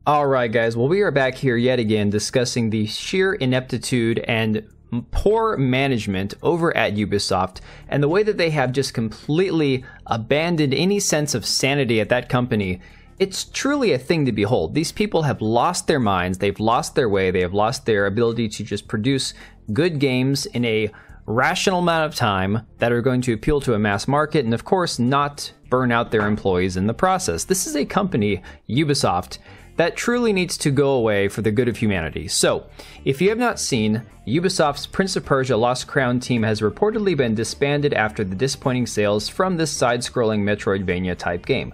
Alright guys, well we are back here yet again discussing the sheer ineptitude and poor management over at Ubisoft and the way that they have just completely abandoned any sense of sanity at that company. It's truly a thing to behold. These people have lost their minds, they've lost their way, they have lost their ability to just produce good games in a rational amount of time that are going to appeal to a mass market and of course not burn out their employees in the process. This is a company, Ubisoft, that truly needs to go away for the good of humanity. So, if you have not seen, Ubisoft's Prince of Persia Lost Crown team has reportedly been disbanded after the disappointing sales from this side-scrolling Metroidvania type game.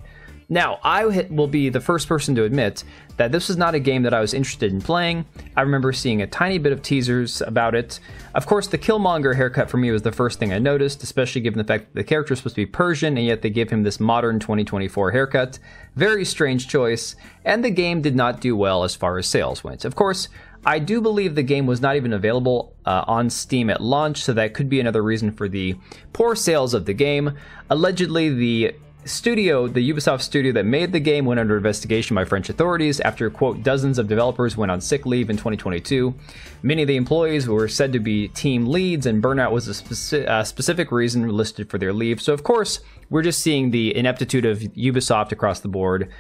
Now, I will be the first person to admit that this was not a game that I was interested in playing. I remember seeing a tiny bit of teasers about it. Of course, the Killmonger haircut for me was the first thing I noticed, especially given the fact that the character is supposed to be Persian, and yet they give him this modern 2024 haircut. Very strange choice, and the game did not do well as far as sales went. Of course, I do believe the game was not even available on Steam at launch, so that could be another reason for the poor sales of the game. Allegedly, the Ubisoft studio that made the game went under investigation by French authorities after, quote, dozens of developers went on sick leave in 2022. Many of the employees were said to be team leads, and burnout was a specific reason listed for their leave. So, of course, we're just seeing the ineptitude of Ubisoft across the board,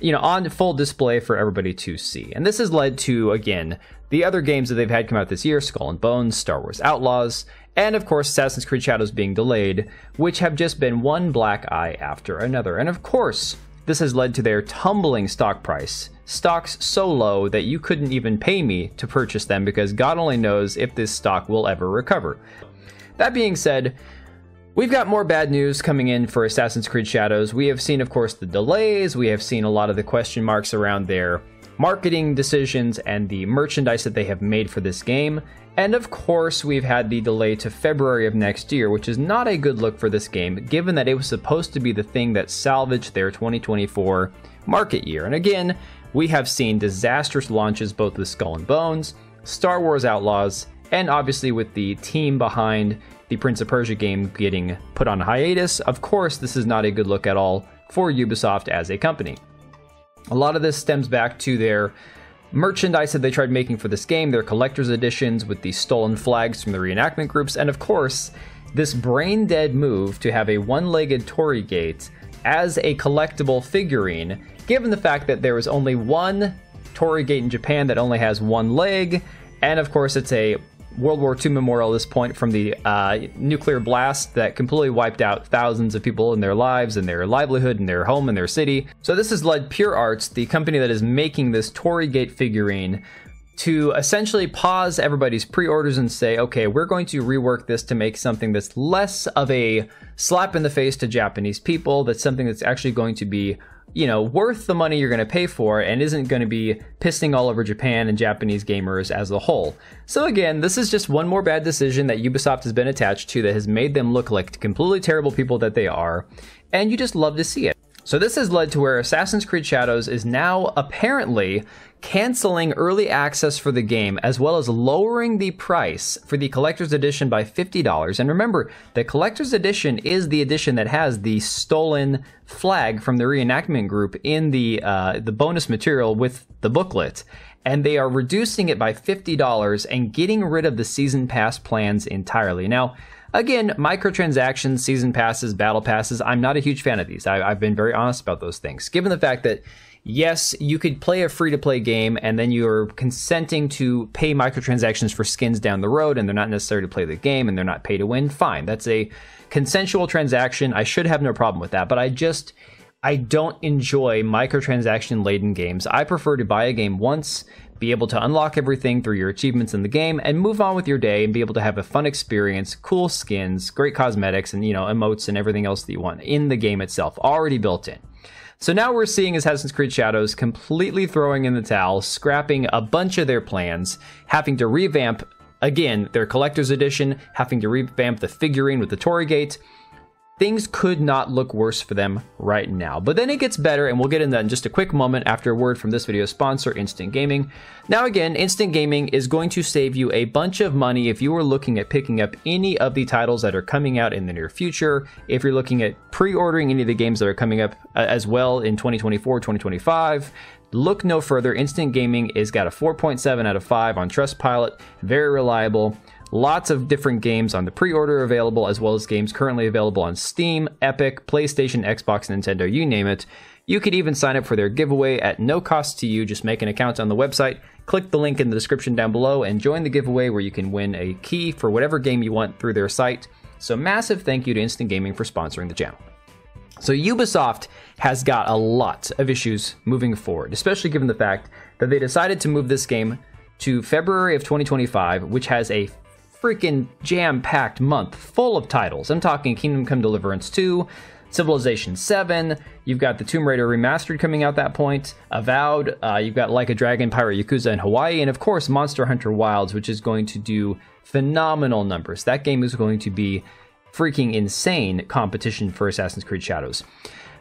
on full display for everybody to see. And this has led to, again, the other games that they've had come out this year, Skull and Bones, Star Wars Outlaws, and of course Assassin's Creed Shadows being delayed, which have just been one black eye after another. And of course, this has led to their tumbling stock price. Stocks so low that you couldn't even pay me to purchase them because God only knows if this stock will ever recover. That being said, we've got more bad news coming in for Assassin's Creed Shadows. We have seen, of course, the delays. We have seen a lot of the question marks around their marketing decisions and the merchandise that they have made for this game. And of course, we've had the delay to February of next year, which is not a good look for this game, given that it was supposed to be the thing that salvaged their 2024 market year. And again, we have seen disastrous launches both with Skull and Bones, Star Wars Outlaws, and obviously with the team behind the Prince of Persia game getting put on hiatus. Of course, this is not a good look at all for Ubisoft as a company. A lot of this stems back to their merchandise that they tried making for this game, their collector's editions with the stolen flags from the reenactment groups, and of course, this brain-dead move to have a one-legged Torii Gate as a collectible figurine, given the fact that there is only one Torii Gate in Japan that only has one leg, and of course it's a World War II memorial at this point from the nuclear blast that completely wiped out thousands of people in their lives and their livelihood and their home and their city. So this has led Pure Arts, the company that is making this Torii Gate figurine, to essentially pause everybody's pre-orders and say, okay, we're going to rework this to make something that's less of a slap in the face to Japanese people, that's something that's actually going to be worth the money you're going to pay for and isn't going to be pissing all over Japan and Japanese gamers as a whole. So again, this is just one more bad decision that Ubisoft has been attached to that has made them look like completely terrible people that they are, and you just love to see it. So this has led to where Assassin's Creed Shadows is now apparently canceling early access for the game, as well as lowering the price for the Collector's Edition by $50. And remember, the Collector's Edition is the edition that has the stolen flag from the reenactment group in the bonus material with the booklet. And they are reducing it by $50 and getting rid of the Season Pass plans entirely. Now, again, microtransactions, season passes, battle passes, I'm not a huge fan of these. I've been very honest about those things. Given the fact that, yes, you could play a free-to-play game and then you're consenting to pay microtransactions for skins down the road and they're not necessary to play the game and they're not pay to win, fine. That's a consensual transaction. I should have no problem with that, but I don't enjoy microtransaction-laden games. I prefer to buy a game once, be able to unlock everything through your achievements in the game, and move on with your day and be able to have a fun experience, cool skins, great cosmetics, and emotes and everything else that you want in the game itself, already built in. So now we're seeing Assassin's Creed Shadows completely throwing in the towel, scrapping a bunch of their plans, having to revamp, again, their Collector's Edition, having to revamp the figurine with the Torii Gate. things could not look worse for them right now. But then it gets better, and we'll get into that in just a quick moment after a word from this video's sponsor, Instant Gaming. Now again, Instant Gaming is going to save you a bunch of money if you are looking at picking up any of the titles that are coming out in the near future, if you're looking at pre-ordering any of the games that are coming up as well in 2024, 2025. Look no further. Instant Gaming has got a 4.7 out of 5 on Trustpilot, very reliable. Lots of different games on the pre-order available, as well as games currently available on Steam, Epic, PlayStation, Xbox, Nintendo, you name it. You could even sign up for their giveaway at no cost to you. Just make an account on the website, click the link in the description down below, and join the giveaway where you can win a key for whatever game you want through their site. So massive thank you to Instant Gaming for sponsoring the channel. So Ubisoft has got a lot of issues moving forward, especially given the fact that they decided to move this game to February of 2025, which has a freaking jam-packed month full of titles. I'm talking Kingdom Come Deliverance 2, Civilization 7, you've got the Tomb Raider Remastered coming out that point, Avowed, you've got Like a Dragon, Pirate Yakuza in Hawaii, and of course Monster Hunter Wilds, which is going to do phenomenal numbers. That game is going to be freaking insane competition for Assassin's Creed Shadows.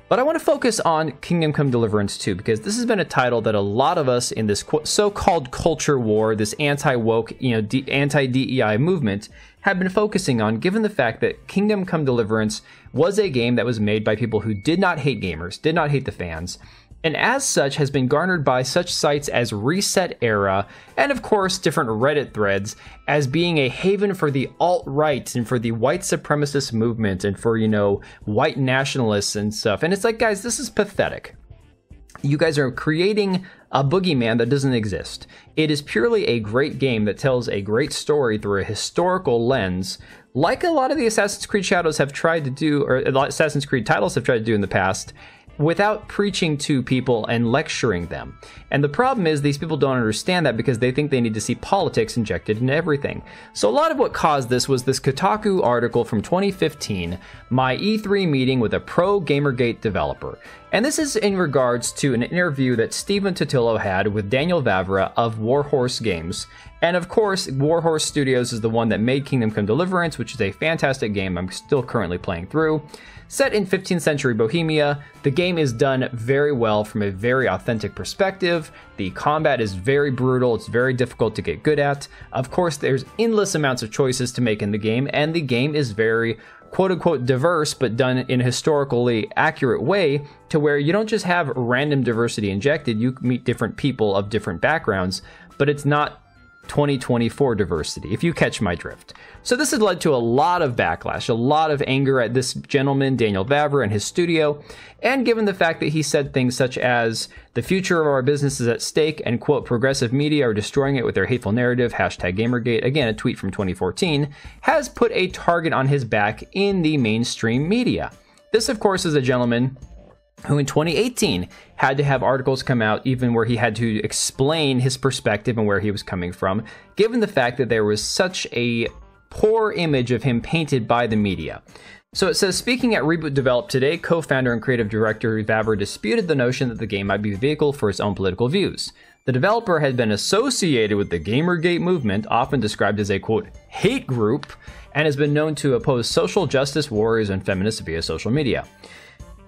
But I want to focus on Kingdom Come Deliverance 2, because this has been a title that a lot of us in this so-called culture war, this anti-woke, anti-DEI movement, have been focusing on, given the fact that Kingdom Come Deliverance was a game that was made by people who did not hate gamers, did not hate the fans, and as such has been garnered by such sites as Reset Era, and of course different Reddit threads, as being a haven for the alt-right and for the white supremacist movement and for, white nationalists and stuff. And it's like, guys, this is pathetic. You guys are creating a boogeyman that doesn't exist. It is purely a great game that tells a great story through a historical lens, like a lot of the Assassin's Creed Shadows have tried to do, or Assassin's Creed titles have tried to do in the past, without preaching to people and lecturing them. And the problem is these people don't understand that because they think they need to see politics injected into everything. So a lot of what caused this was this Kotaku article from 2015, My E3 Meeting with a Pro Gamergate Developer. And this is in regards to an interview that Stephen Totilo had with Daniel Vavra of Warhorse Games. And of course, Warhorse Studios is the one that made Kingdom Come Deliverance, which is a fantastic game I'm still currently playing through. Set in 15th century Bohemia, the game is done very well from a very authentic perspective. The combat is very brutal, it's very difficult to get good at. Of course, there's endless amounts of choices to make in the game, and the game is very quote-unquote diverse, but done in a historically accurate way, to where you don't just have random diversity injected, you meet different people of different backgrounds, but it's not 2024 diversity, if you catch my drift. So this has led to a lot of backlash, a lot of anger at this gentleman, Daniel Vavra, and his studio, and given the fact that he said things such as, the future of our business is at stake, and quote, progressive media are destroying it with their hateful narrative, hashtag Gamergate, again a tweet from 2014, has put a target on his back in the mainstream media. This of course is a gentleman who in 2018 had to have articles come out even where he had to explain his perspective and where he was coming from, given the fact that there was such a poor image of him painted by the media. So it says, speaking at Reboot Develop today, co-founder and creative director Vavra disputed the notion that the game might be a vehicle for his own political views. The developer had been associated with the Gamergate movement, often described as a, quote, hate group, and has been known to oppose social justice warriors and feminists via social media.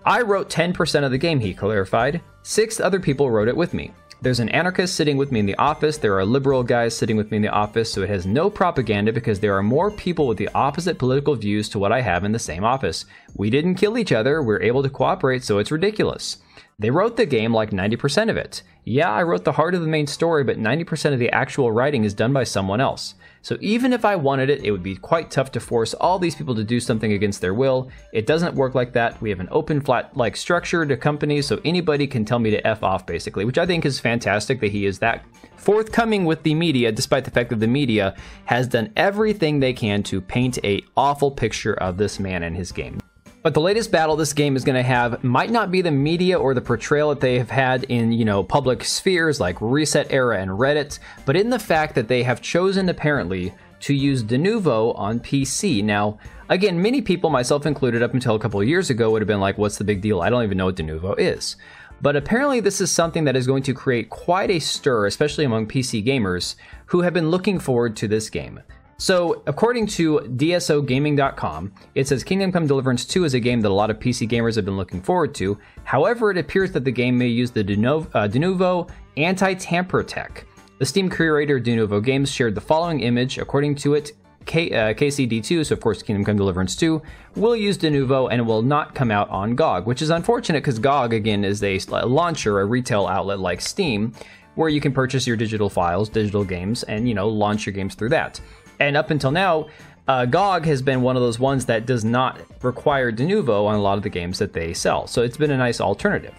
I wrote 10% of the game, he clarified. 6 other people wrote it with me. There's an anarchist sitting with me in the office, there are liberal guys sitting with me in the office, so it has no propaganda because there are more people with the opposite political views to what I have in the same office. We didn't kill each other, we're able to cooperate, so it's ridiculous. They wrote the game like 90% of it. Yeah, I wrote the heart of the main story, but 90% of the actual writing is done by someone else. So even if I wanted it, it would be quite tough to force all these people to do something against their will. It doesn't work like that. We have an open, flat-like structure to companies, so anybody can tell me to F off, basically, which I think is fantastic that he is that forthcoming with the media, despite the fact that the media has done everything they can to paint an awful picture of this man and his game. But the latest battle this game is going to have might not be the media or the portrayal that they have had in, public spheres like Reset Era and Reddit, but in the fact that they have chosen, apparently, to use Denuvo on PC. Now, again, many people, myself included, up until a couple of years ago would have been like, what's the big deal? I don't even know what Denuvo is. But apparently this is something that is going to create quite a stir, especially among PC gamers, who have been looking forward to this game. So, according to DSOgaming.com, it says Kingdom Come Deliverance 2 is a game that a lot of PC gamers have been looking forward to. However, it appears that the game may use the Denuvo anti-tamper tech. The Steam curator Denuvo Games shared the following image. According to it, KCD2, so of course Kingdom Come Deliverance 2, will use Denuvo and it will not come out on GOG, which is unfortunate because GOG, again, is a launcher, a retail outlet like Steam, where you can purchase your digital files, digital games, and, launch your games through that. And up until now, GOG has been one of those ones that does not require Denuvo on a lot of the games that they sell. So it's been a nice alternative.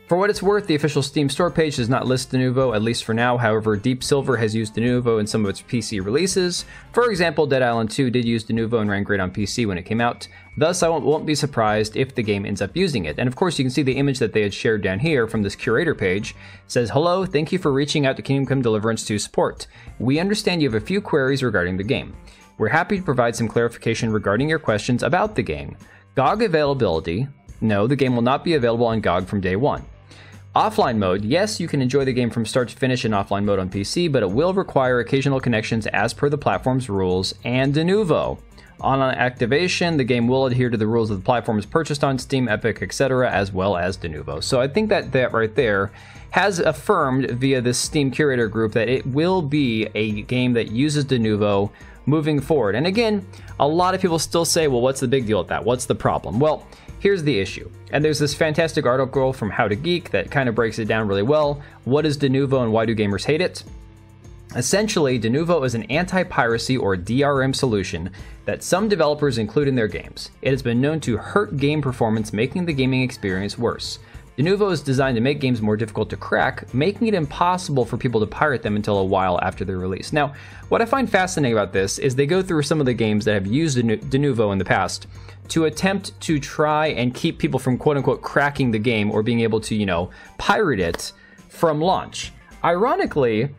For what it's worth, the official Steam store page does not list Denuvo, at least for now. However, Deep Silver has used Denuvo in some of its PC releases. For example, Dead Island 2 did use Denuvo and ran great on PC when it came out. Thus, I won't be surprised if the game ends up using it. And of course, you can see the image that they had shared down here from this curator page. It says, "Hello, thank you for reaching out to Kingdom Come Deliverance 2 support. We understand you have a few queries regarding the game. We're happy to provide some clarification regarding your questions about the game. GOG availability? No, the game will not be available on GOG from day one. Offline mode, yes, you can enjoy the game from start to finish in offline mode on PC, but it will require occasional connections as per the platform's rules and Denuvo. On activation, the game will adhere to the rules of the platforms purchased on Steam, Epic, etc., as well as Denuvo." So I think that right there has affirmed via this Steam curator group that it will be a game that uses Denuvo moving forward. And again, a lot of people still say, well, what's the big deal with that? What's the problem? Well, here's the issue. And there's this fantastic article from How to Geek that kind of breaks it down really well. What is Denuvo and why do gamers hate it? Essentially, Denuvo is an anti-piracy or DRM solution that some developers include in their games. It has been known to hurt game performance, making the gaming experience worse. Denuvo is designed to make games more difficult to crack, making it impossible for people to pirate them until a while after their release. Now, what I find fascinating about this is they go through some of the games that have used Denuvo in the past to attempt to try and keep people from quote-unquote cracking the game or being able to, pirate it from launch. Ironically,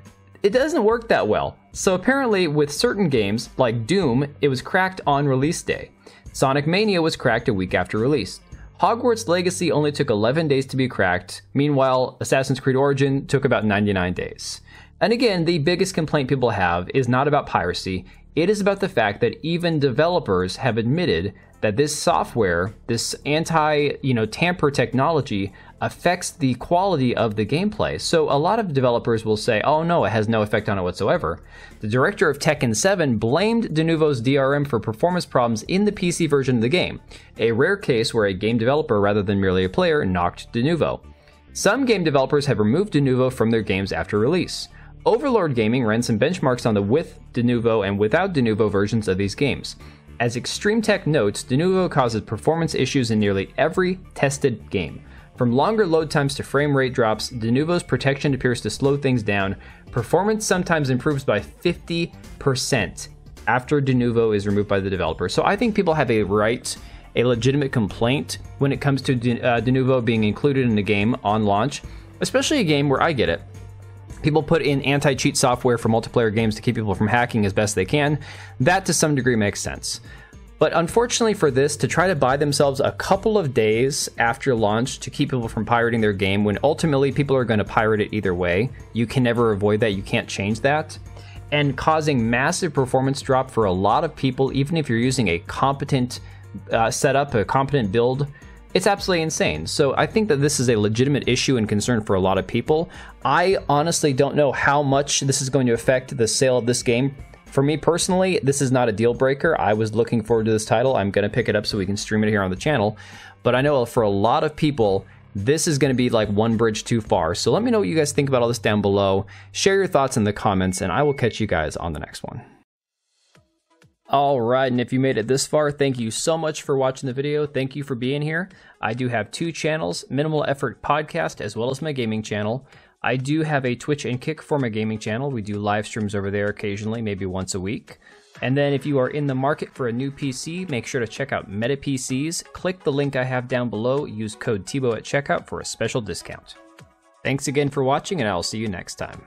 it doesn't work that well. So apparently with certain games, like Doom, it was cracked on release day. Sonic Mania was cracked a week after release. Hogwarts Legacy only took 11 days to be cracked. Meanwhile, Assassin's Creed Origin took about 99 days. And again, the biggest complaint people have is not about piracy. It is about the fact that even developers have admitted that this software, this anti-tamper technology, affects the quality of the gameplay. So a lot of developers will say, oh no, it has no effect on it whatsoever. The director of Tekken 7 blamed Denuvo's DRM for performance problems in the PC version of the game, a rare case where a game developer rather than merely a player knocked Denuvo. Some game developers have removed Denuvo from their games after release. Overlord Gaming ran some benchmarks on the with Denuvo and without Denuvo versions of these games. As Extreme Tech notes, Denuvo causes performance issues in nearly every tested game. From longer load times to frame rate drops, Denuvo's protection appears to slow things down. Performance sometimes improves by 50% after Denuvo is removed by the developer. So I think people have a legitimate complaint when it comes to Denuvo being included in the game on launch, especially a game where I get it. People put in anti-cheat software for multiplayer games to keep people from hacking as best they can. That to some degree makes sense. But unfortunately for this, to try to buy themselves a couple of days after launch to keep people from pirating their game when ultimately people are going to pirate it either way, you can never avoid that, you can't change that, and causing massive performance drop for a lot of people, even if you're using a competent setup, a competent build, it's absolutely insane. So I think that this is a legitimate issue and concern for a lot of people. I honestly don't know how much this is going to affect the sale of this game. For me personally, this is not a deal breaker. I was looking forward to this title. I'm going to pick it up so we can stream it here on the channel. But I know for a lot of people, this is going to be like one bridge too far. So let me know what you guys think about all this down below. Share your thoughts in the comments, and I will catch you guys on the next one. All right, and if you made it this far, thank you so much for watching the video. Thank you for being here. I do have two channels, Minimal Effort Podcast, as well as my gaming channel. I do have a Twitch and Kick for my gaming channel. We do live streams over there occasionally, maybe once a week. And then if you are in the market for a new PC, make sure to check out Meta PCs. Click the link I have down below. Use code TBO at checkout for a special discount. Thanks again for watching, and I will see you next time.